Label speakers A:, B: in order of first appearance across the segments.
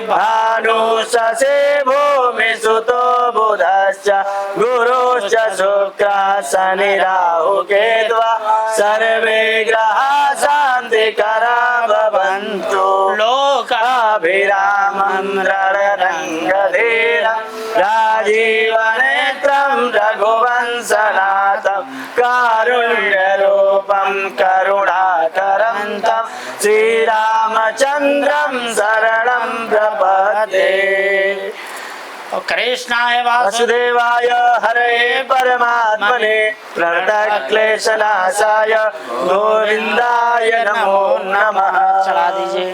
A: भानुषसे भूमि सुतो बुधश्च गुरुश्च शुक्रः शनि राहु केतवः सर्वे ग्रहाः शान्तिकरा भवन्तु लोकाभिरामं रणरङ्गधीरं राजीवनेत्रं रघुवंशनाथं कारुण्यरूपं करुणाकरन्तं श्रीरामचन्द्रं शरणं प्रपद्ये। कृष्णाय वासुदेवाय हरे परमात्मने प्रणतक्लेशनाशाय गोविंदाय नमो नमः। चला दीजिए।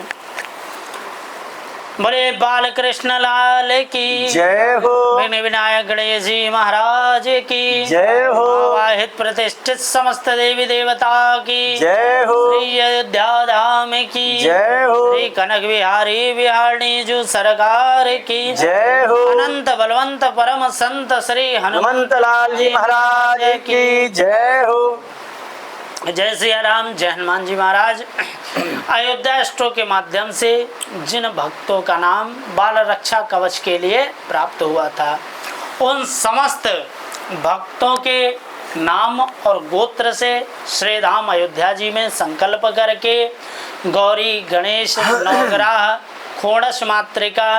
A: बोले बालकृष्ण लाल की जय हो। विघ्न विनायक गणेश जी महाराज की जय हो। वाहित प्रतिष्ठित समस्त देवी देवता की जय हो। श्री अयोध्या धाम की जय हो। श्री कनक बिहारी बिहारणी जो सरकार की जय हो। अनंत बलवंत परम संत श्री हनुमंत लाल जी महाराज की जय हो। जय श्री राम, जय हनुमान जी महाराज। अयोध्या स्टोर के माध्यम से जिन भक्तों का नाम बाल रक्षा कवच के लिए प्राप्त हुआ था, उन समस्त भक्तों के नाम और गोत्र से श्री धाम अयोध्या जी में संकल्प करके गौरी गणेश नवग्रह खोड़स मातृका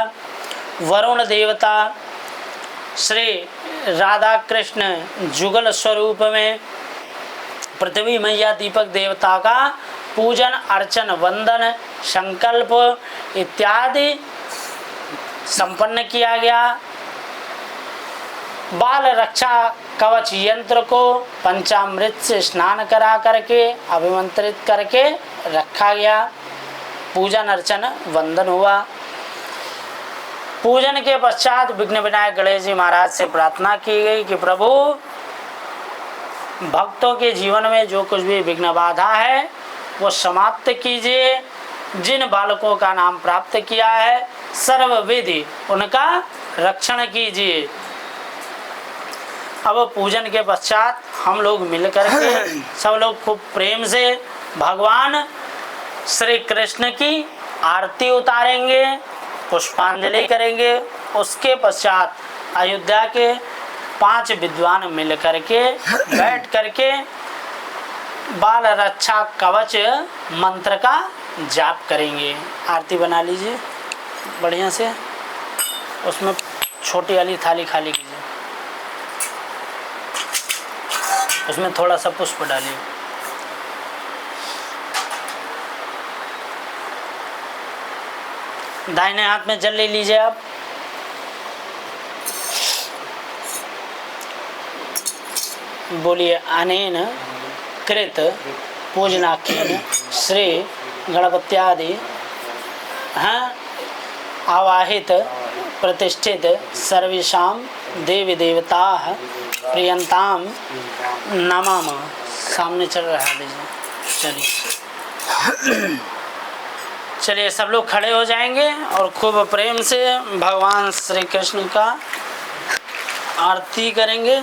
A: वरुण देवता श्री राधा कृष्ण जुगल स्वरूप में पृथ्वी मैया दीपक देवता का पूजन अर्चन वंदन संकल्प इत्यादि संपन्न किया गया। बाल रक्षा कवच यंत्र को पंचामृत से स्नान करा करके अभिमंत्रित करके रखा गया। पूजन अर्चन वंदन हुआ। पूजन के पश्चात विघ्न विनायक गणेश जी महाराज से प्रार्थना की गई कि प्रभु भक्तों के जीवन में जो कुछ भी विघ्न बाधा है वो समाप्त कीजिए। जिन बालकों का नाम प्राप्त किया है सर्व विधि उनका रक्षण कीजिए। अब पूजन के पश्चात हम लोग मिलकर के सब लोग खूब प्रेम से भगवान श्री कृष्ण की आरती उतारेंगे, पुष्पांजलि करेंगे। उसके पश्चात अयोध्या के 5 विद्वान मिल करके बैठ करके बाल रक्षा कवच मंत्र का जाप करेंगे। आरती बना लीजिए बढ़िया से, उसमें छोटी वाली थाली खाली कीजिए, उसमें थोड़ा सा पुष्प डालिए। दाहिने हाथ में जल ले लीजिए आप। बोलिए अनेन कृत पूजनाख्यन श्री गणपत्यादि आवाहित प्रतिष्ठित सर्वेषां देवी देवता प्रियंताम नमः। सामने चल रहा है, चलिए चलिए सब लोग खड़े हो जाएंगे और खूब प्रेम से भगवान श्री कृष्ण का आरती करेंगे।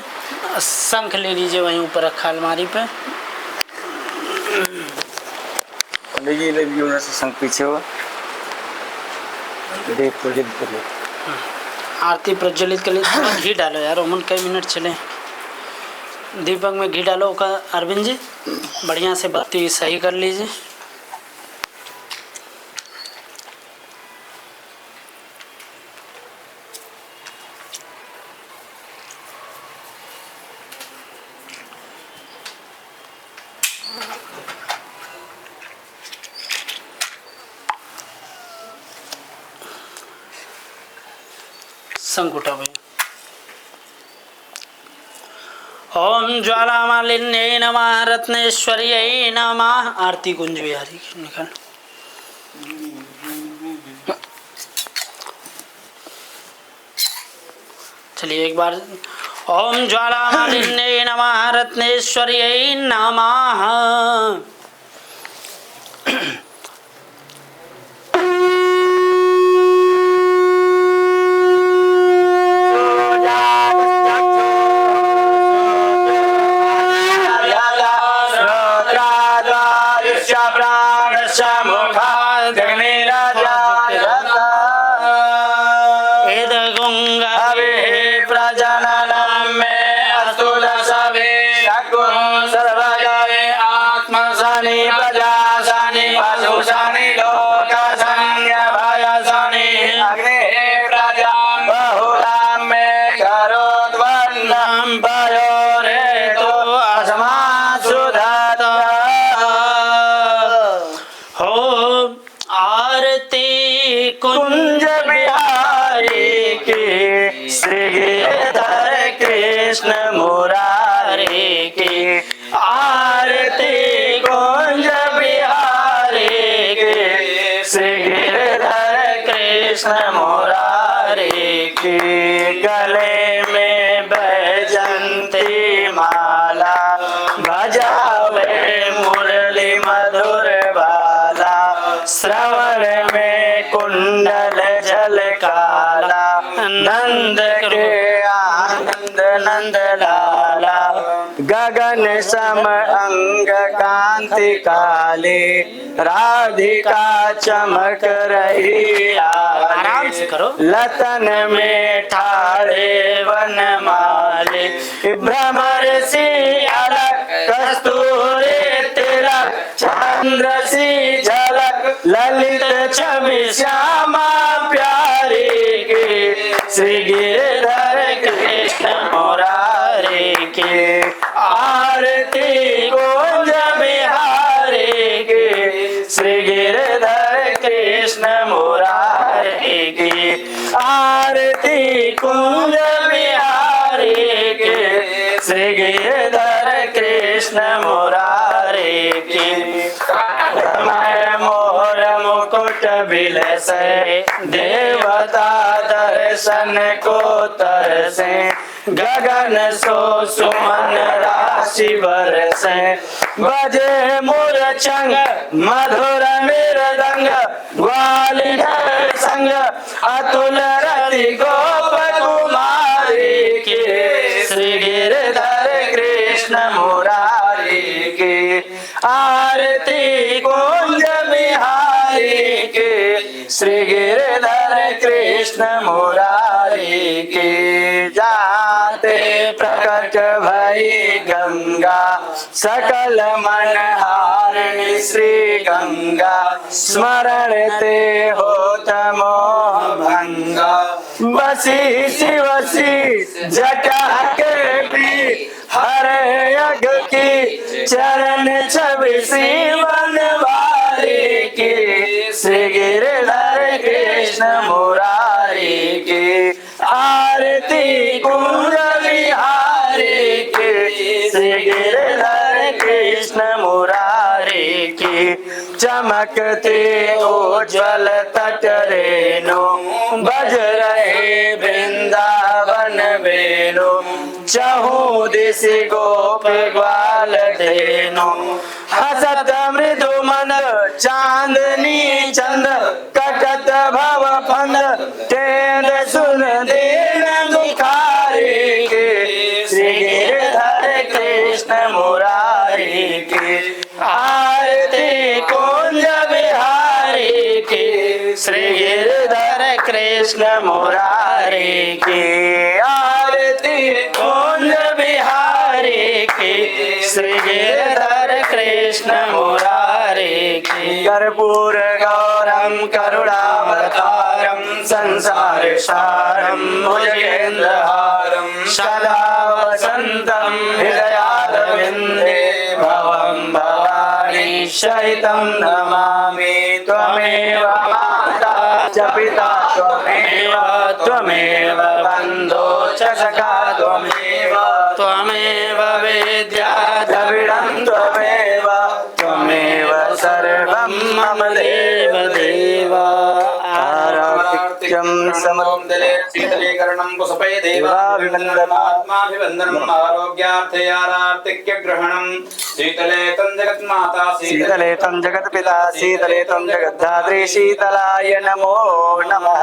A: शंख ले लीजिए, वहीं ऊपर रखा अलमारी पे।
B: शंख पीछे हुआ।
A: आरती प्रज्वलित कर लीजिए। घी डालो यार उमन, कई मिनट चले। दीपक में घी डालो का अरविंद जी, बढ़िया से बत्ती सही कर लीजिए। शंख उठा भाई। ओम ज्वालामालिन्ये नमः, रत्नेश्वर्यै नमः। आरती कुंज बिहारी की निकाल। चलिए एक बार। ओम ज्वालामालिन्ये नमः, रत्नेश्वर्यै नमः।
B: कुंज बिहारी की, श्री गिरधर कृष्ण मुरारी की। आरती कुंज बिहारी की, श्री गिरधर कृष्ण मुरारी की। गले में बैजंती माला, बजावे मुरली मधुर बाला। श्रवण में कुंडल झलकाला, नंद के आनंद नंद लाला। गगन सम अंग कांति काली, राधिका चमक रही
A: आराम से करो।
B: लतन में ठाड़े वनमाली, भ्रमर सी अलग कस्तूरी तिलक। चंद्र सी झलक ललित छवि श्यामा प्यारी की, श्री गिरधर कृष्ण मुरारी की। आरती कुंज बिहारी की, श्री गिरधर कृष्ण मुरारी की। आरती कुंज बिहारी की, श्री गिरधर कृष्ण मुरारी की। मोर मुकुट बिलसे, देवता दर्शन को तरसे। गगन सो सुमन राशि बरसे, बजे मूर्छंग मधुर मृदंग। ग्वालियर संग अतुल रति गोप कुमारी की, श्री गिरधर कृष्ण मुरारी की। आरती कुंज बिहारी की, श्री गिरधर कृष्ण मुरारी की। जाते प्रकट भई गंगा, सकल मन हारिणी श्री गंगा। स्मरण ते होत मोह भंगा, बसी शिवसी जटा के भी। हरे यज्ञ की चरण छवि सीवन वारी की, श्री गिरधर कृष्ण मुरारी की। आरती कुंज बिहारी की, श्री गिरधर कृष्ण मुरारी की। चमकते उज्ज्वल तट रेणु, बज रहे वृंदावन वेणु। चहु दिश गोप ग्वाल धेनु, हसत मृदु मन चांदनी चंद। कटत भव फंद तेंद सुन दीन दुखारी की, श्री गिरधर कृष्ण मुरारी की। आरती कुंज बिहारी की, श्री गिरधर कृष्ण मुरारी की। आरती कुंज बिहारी की, श्री गिरधर कृष्ण मुरारी की। कर्पूर गौरम करुणावतारम, संसार सारम भुजगेन्द्रहारम। सदा वसंतम हृदयारविंदे, भवं भवानी सहितं नमामि। त्वमेव माता च पिता त्वमेव, त्वमेव बन्धो च सखा त्वमेव। त्वमेव वेद्या द्रविडं त्वमेव, त्वमेव सर्वं मम देव देव। आरार्तिक्यं समन्दले शीतलीकरणं पुष्पे देवाभिवन्दनमात्माभिवन्दनम्। आरोग्यार्थे आरार्तिक्य ग्रहणं। शीतले तं जगन्माता, शीतले तं जगत्पिता, शीतले तं जगद्धात्री। शीतलाय नमो नमः।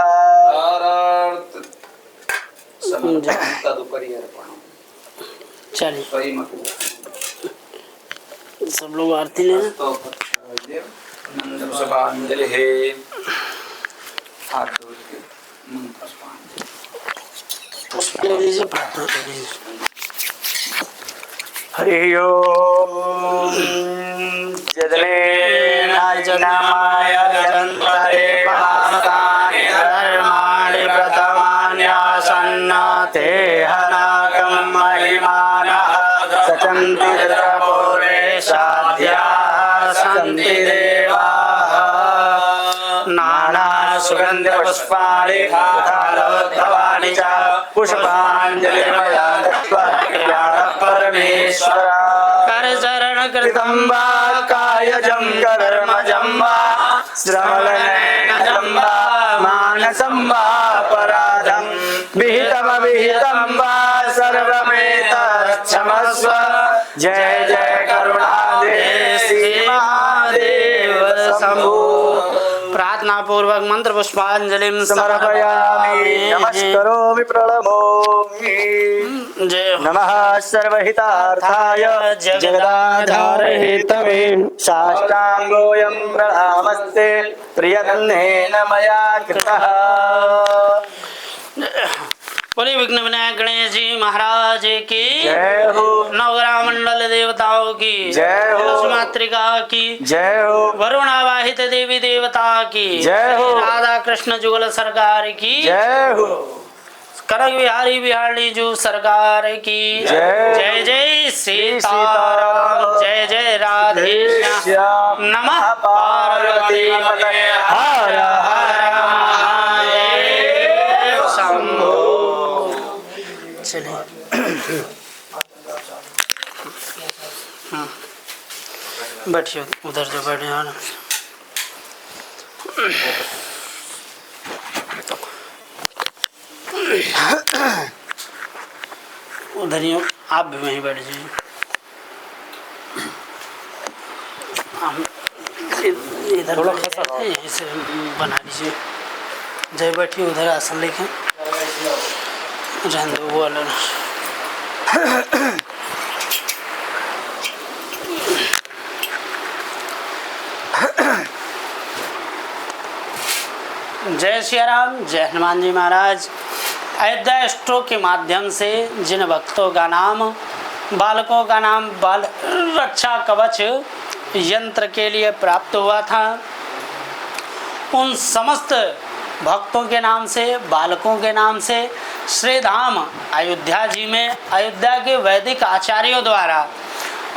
A: चलिए सब लोग आरती लेना।
B: हरि ओम। जदलेनाय जन्तरे पासानि धर्माणि प्रथमान्यासन्नाते हनाकं महिमानः। सचन्ति पूर्वे साध्याः सन्ति देवाः। नाना सुगन्ध पुष्पाणि फलोद्भवानि च पुष्पाञ्जलिर्मया दत्त्वा परमेश्वर
A: करचरण
B: कृतं वा कायजं कर्मजं वा श्रवणनयनं वा मानसं वा अपराधं विहितमविहितं वा सर्वमेतत्क्षमस्व। जय जय करुणानिधे श्री महादेव शंभो।
A: प्रार्थना पूर्वक मंत्र पुष्पांजलिं
B: समर्पयामि नमस्करोमि प्रणमोमि।
A: जय हो।
B: नमः सर्वहितार्थाय जगदाधारहेतवे साष्टांगोऽयं प्रणामस्ते प्रियतमेन मया कृतः।
A: बोले विघ्न विनायक गणेश जी महाराज की
B: जय हो।
A: नवग्रह मंडल देवताओं की
B: जय हो।
A: तुलसी मातृका की
B: जय हो।
A: वरुण आवाहित देवी देवता की
B: जय हो।
A: राधा कृष्ण जुगल सरकार की
B: जय हो।
A: कनक बिहारी बिहारी जू सरकार की
B: जय।
A: जय जय सीताराम जय जय राधे श्याम नमः पार्वती पतये हर हर महादेव शंभो। चलिए बैठिए उधर जो बैठे हैं ना। उधर ही आप भी वहीं बैठ जाइए। इधर यहीं से बना लीजिए। जय बैठिए उधर आसन लेके रहने दो वो वाला। जय श्री राम जय हनुमान जी महाराज। अयोध्या स्ट्रोक के माध्यम से जिन भक्तों का नाम बालकों का नाम बाल रक्षा कवच यंत्र के लिए प्राप्त हुआ था, उन समस्त भक्तों के नाम से बालकों के नाम से श्री धाम अयोध्या जी में अयोध्या के वैदिक आचार्यों द्वारा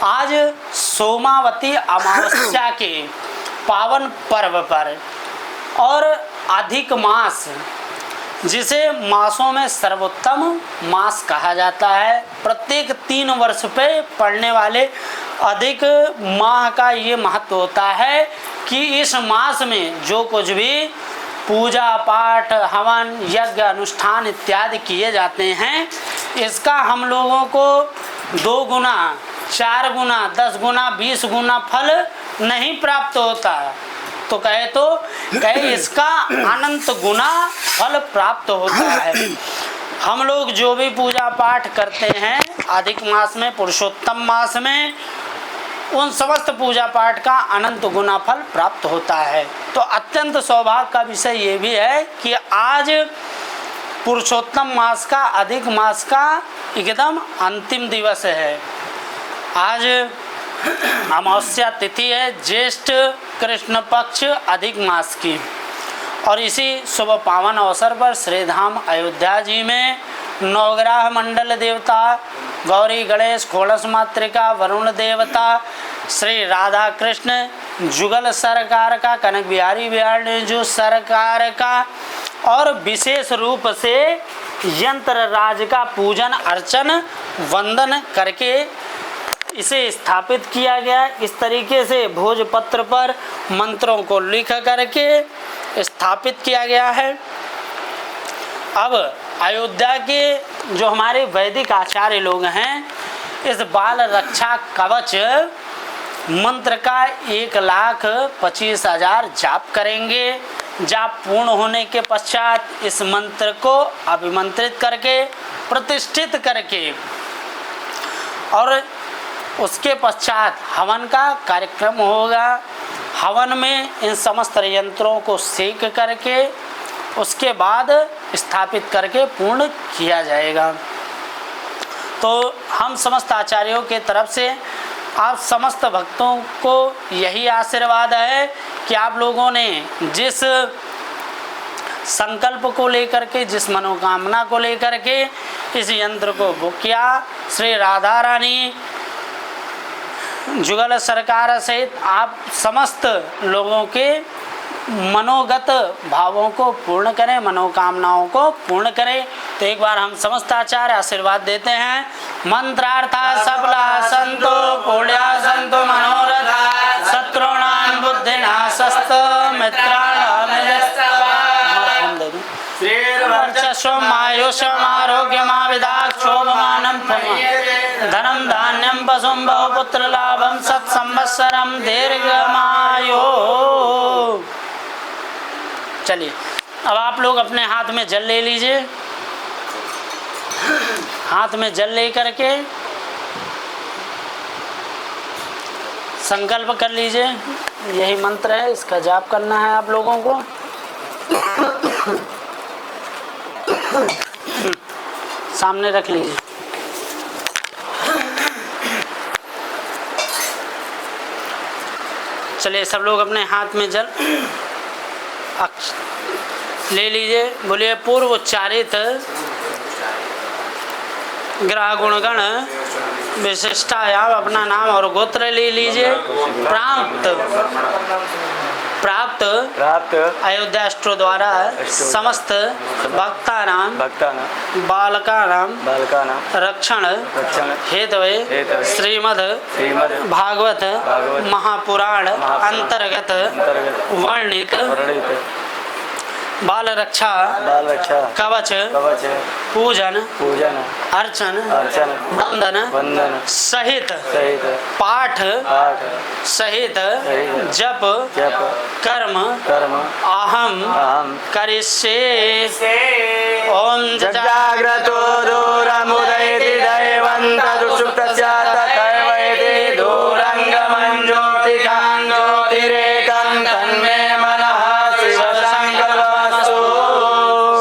A: आज सोमावती अमावस्या के पावन पर्व पर और अधिक मास जिसे मासों में सर्वोत्तम मास कहा जाता है, प्रत्येक 3 वर्ष पे पड़ने वाले अधिक माह का ये महत्व होता है कि इस मास में जो कुछ भी पूजा पाठ हवन यज्ञ अनुष्ठान इत्यादि किए जाते हैं, इसका हम लोगों को 2 गुना 4 गुना 10 गुना 20 गुना फल नहीं प्राप्त होता, तो कहे इसका अनंत गुना फल प्राप्त होता है। हम लोग जो भी पूजा पाठ करते हैं अधिक मास में पुरुषोत्तम मास में, उन समस्त पूजा पाठ का अनंत गुना फल प्राप्त होता है। तो अत्यंत सौभाग्य का विषय ये भी है कि आज पुरुषोत्तम मास का अधिक मास का एकदम अंतिम दिवस है। आज अमावस्या तिथि है ज्येष्ठ कृष्ण पक्ष अधिक मास की, और इसी शुभ पावन अवसर पर श्री धाम अयोध्या जी में नवग्रह मंडल देवता गौरी गणेश खोड़स मातृका वरुण देवता श्री राधा कृष्ण जुगल सरकार का कनक बिहारी बिहारी जो सरकार का और विशेष रूप से यंत्र राज का पूजन अर्चन वंदन करके इसे स्थापित किया गया। इस तरीके से भोजपत्र पर मंत्रों को लिख करके स्थापित किया गया है। अब अयोध्या के जो हमारे वैदिक आचार्य लोग हैं, इस बाल रक्षा कवच मंत्र का 1,25,000 जाप करेंगे। जाप पूर्ण होने के पश्चात इस मंत्र को अभिमंत्रित करके प्रतिष्ठित करके और उसके पश्चात हवन का कार्यक्रम होगा। हवन में इन समस्त यंत्रों को सेक करके उसके बाद स्थापित करके पूर्ण किया जाएगा। तो हम समस्त आचार्यों के तरफ से आप समस्त भक्तों को यही आशीर्वाद है कि आप लोगों ने जिस संकल्प को लेकर के, जिस मनोकामना को लेकर के इस यंत्र को बुक किया, श्री राधा रानी जुगल सरकार सहित आप समस्त लोगों के मनोगत भावों को पूर्ण करे, मनोकामनाओं को पूर्ण करे। तो एक बार हम समस्त आचार्य आशीर्वाद देते हैं। मंत्रार्था सफला संतो पुण्या संतो मनोरथा शत्रुणां बुद्धिनाशस्त मित्राणां श्रीर्वर्चस्वमायुष्यमारोग्यमाविदाक्षोभमानं धनं धान्यं पशुं बहुपुत्र लाभं सत्संवत्सरं दीर्घमायो। चलिए अब आप लोग अपने हाथ में जल ले लीजिए। हाथ में जल ले करके संकल्प कर लीजिए। यही मंत्र है, इसका जाप करना है आप लोगों को। सामने रख लीजिए। चलिए सब लोग अपने हाथ में जल ले लीजिए। बोलिए पूर्व उच्चारित ग्रह गुणगण विशिष्टायाम अपना नाम और गोत्र ले लीजिए। प्राप्त अयोध्याष्टो द्वारा समस्त भक्तानां बालकानां रक्षण हेतवे श्रीमद् भागवत महापुराण अंतर्गत वर्णित बाल रक्षा कवच पूजन अर्चन वंदन सहित पाठ सहित जप कर्म अहम करिष्ये। ओम
B: जाग्रतो दूरमुदयति दैवन्तदुषुप्तस्य तथैवैति दूरङ्गमं ज्योतिकां ज्योतिरेकं तन्मे मनः शिवसङ्कल्पस्तु।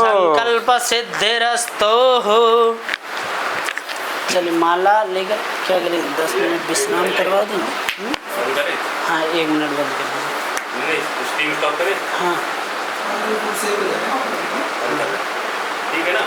A: संकल्प सिद्धिरस्तो। चलिए माला लेकर क्या करें, 10 मिनट विश्राम करवा दें। हाँ 1 मिनट बंद कर दीजिए। हाँ ठीक है ना।